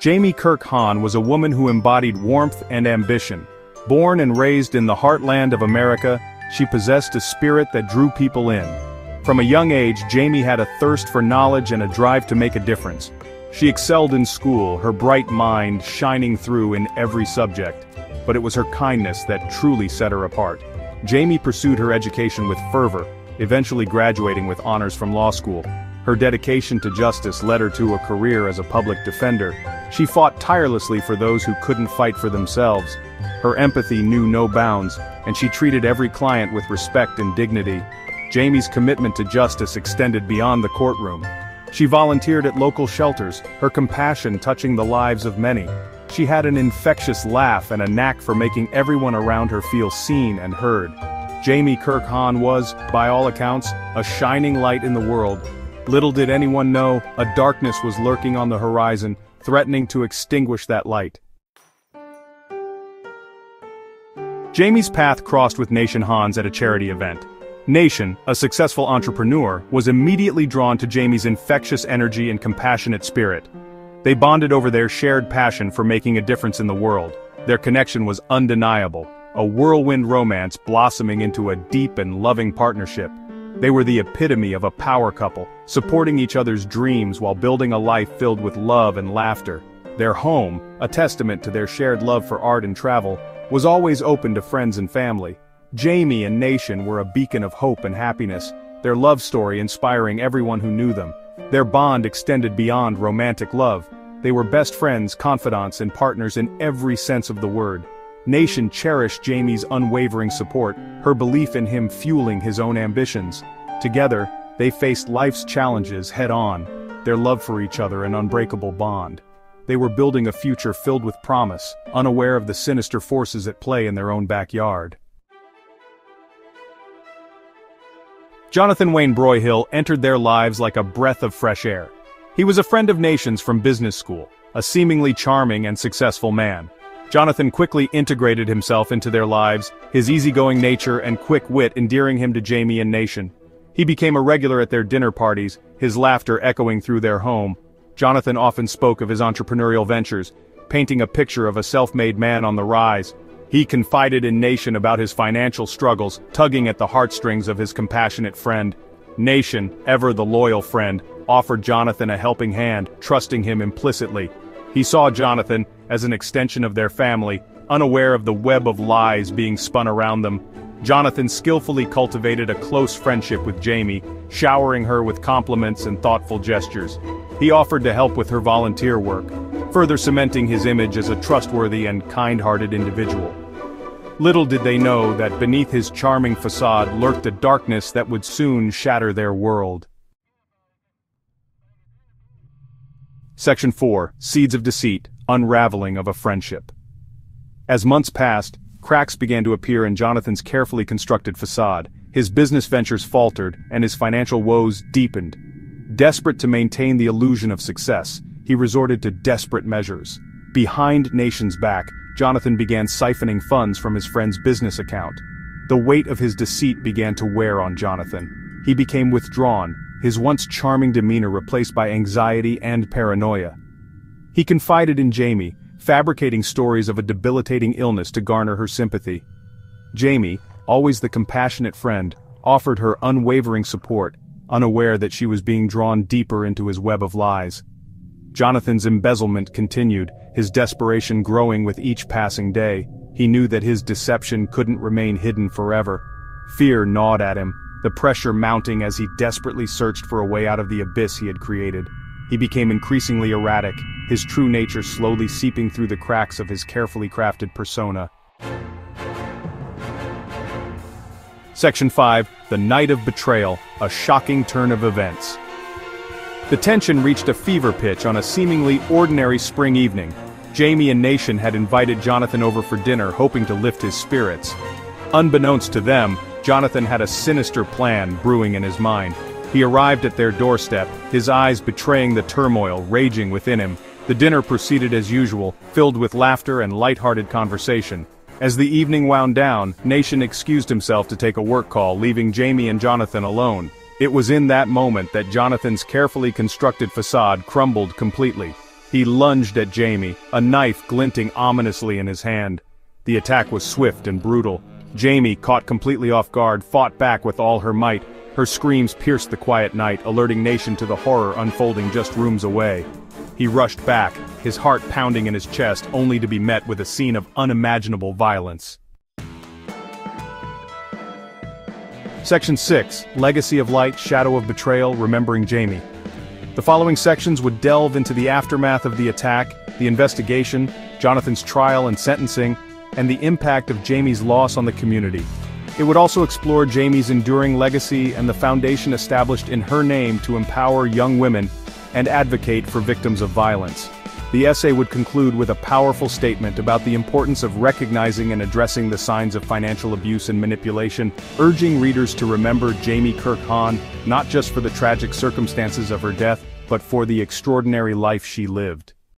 Jaimie Kirk Hahn was a woman who embodied warmth and ambition. Born and raised in the heartland of America, she possessed a spirit that drew people in. From a young age, Jaimie had a thirst for knowledge and a drive to make a difference. She excelled in school, her bright mind shining through in every subject. But it was her kindness that truly set her apart. Jaimie pursued her education with fervor, eventually graduating with honors from law school. Her dedication to justice led her to a career as a public defender. She fought tirelessly for those who couldn't fight for themselves. Her empathy knew no bounds, and she treated every client with respect and dignity. Jaimie's commitment to justice extended beyond the courtroom. She volunteered at local shelters, her compassion touching the lives of many. She had an infectious laugh and a knack for making everyone around her feel seen and heard. Jaimie Kirk Hahn was, by all accounts, a shining light in the world. Little did anyone know, a darkness was lurking on the horizon, threatening to extinguish that light. Jaimie's path crossed with Nation Hahn's at a charity event. Nation, a successful entrepreneur, was immediately drawn to Jaimie's infectious energy and compassionate spirit. They bonded over their shared passion for making a difference in the world. Their connection was undeniable, a whirlwind romance blossoming into a deep and loving partnership. They were the epitome of a power couple, supporting each other's dreams while building a life filled with love and laughter. Their home, a testament to their shared love for art and travel, was always open to friends and family. Jaimie and Nation were a beacon of hope and happiness, their love story inspiring everyone who knew them. Their bond extended beyond romantic love. They were best friends, confidants, and partners in every sense of the word. Nation cherished Jaimie's unwavering support, her belief in him fueling his own ambitions. Together, they faced life's challenges head-on, their love for each other an unbreakable bond. They were building a future filled with promise, unaware of the sinister forces at play in their own backyard. Jonathan Wayne Broyhill entered their lives like a breath of fresh air. He was a friend of Nation's from business school, a seemingly charming and successful man. Jonathan quickly integrated himself into their lives, his easygoing nature and quick wit endearing him to Jaimie and Nation. He became a regular at their dinner parties, his laughter echoing through their home. Jonathan often spoke of his entrepreneurial ventures, painting a picture of a self-made man on the rise. He confided in Nation about his financial struggles, tugging at the heartstrings of his compassionate friend. Nation, ever the loyal friend, offered Jonathan a helping hand, trusting him implicitly. He saw Jonathan as an extension of their family, unaware of the web of lies being spun around them. Jonathan skillfully cultivated a close friendship with Jaimie, showering her with compliments and thoughtful gestures. He offered to help with her volunteer work, further cementing his image as a trustworthy and kind-hearted individual. Little did they know that beneath his charming facade lurked a darkness that would soon shatter their world. Section 4. Seeds of Deceit, Unraveling of a Friendship. As months passed, cracks began to appear in Jonathan's carefully constructed facade. His business ventures faltered, and his financial woes deepened. Desperate to maintain the illusion of success, he resorted to desperate measures. Behind Nation's back, Jonathan began siphoning funds from his friend's business account. The weight of his deceit began to wear on Jonathan. He became withdrawn, his once charming demeanor replaced by anxiety and paranoia. He confided in Jaimie, fabricating stories of a debilitating illness to garner her sympathy. Jaimie, always the compassionate friend, offered her unwavering support, unaware that she was being drawn deeper into his web of lies. Jonathan's embezzlement continued, his desperation growing with each passing day. He knew that his deception couldn't remain hidden forever. Fear gnawed at him, the pressure mounting as he desperately searched for a way out of the abyss he had created. He became increasingly erratic, his true nature slowly seeping through the cracks of his carefully crafted persona. Section 5. The Night of Betrayal, a Shocking Turn of Events. The tension reached a fever pitch on a seemingly ordinary spring evening. Jaimie and Nation had invited Jonathan over for dinner, hoping to lift his spirits. Unbeknownst to them, Jonathan had a sinister plan brewing in his mind. He arrived at their doorstep, his eyes betraying the turmoil raging within him. The dinner proceeded as usual, filled with laughter and light-hearted conversation. As the evening wound down, Nation excused himself to take a work call, leaving Jaimie and Jonathan alone. It was in that moment that Jonathan's carefully constructed facade crumbled completely. He lunged at Jaimie, a knife glinting ominously in his hand. The attack was swift and brutal. Jaimie, caught completely off guard, fought back with all her might. Her screams pierced the quiet night, alerting nation to the horror unfolding just rooms away. He rushed back, his heart pounding in his chest, only to be met with a scene of unimaginable violence. Section 6, Legacy of Light, Shadow of Betrayal, Remembering Jaimie. The following sections would delve into the aftermath of the attack, the investigation, Jonathan's trial and sentencing, and the impact of Jaimie's loss on the community. It would also explore Jaimie's enduring legacy and the foundation established in her name to empower young women and advocate for victims of violence. The essay would conclude with a powerful statement about the importance of recognizing and addressing the signs of financial abuse and manipulation, urging readers to remember Jaimie Kirk Hahn, not just for the tragic circumstances of her death, but for the extraordinary life she lived.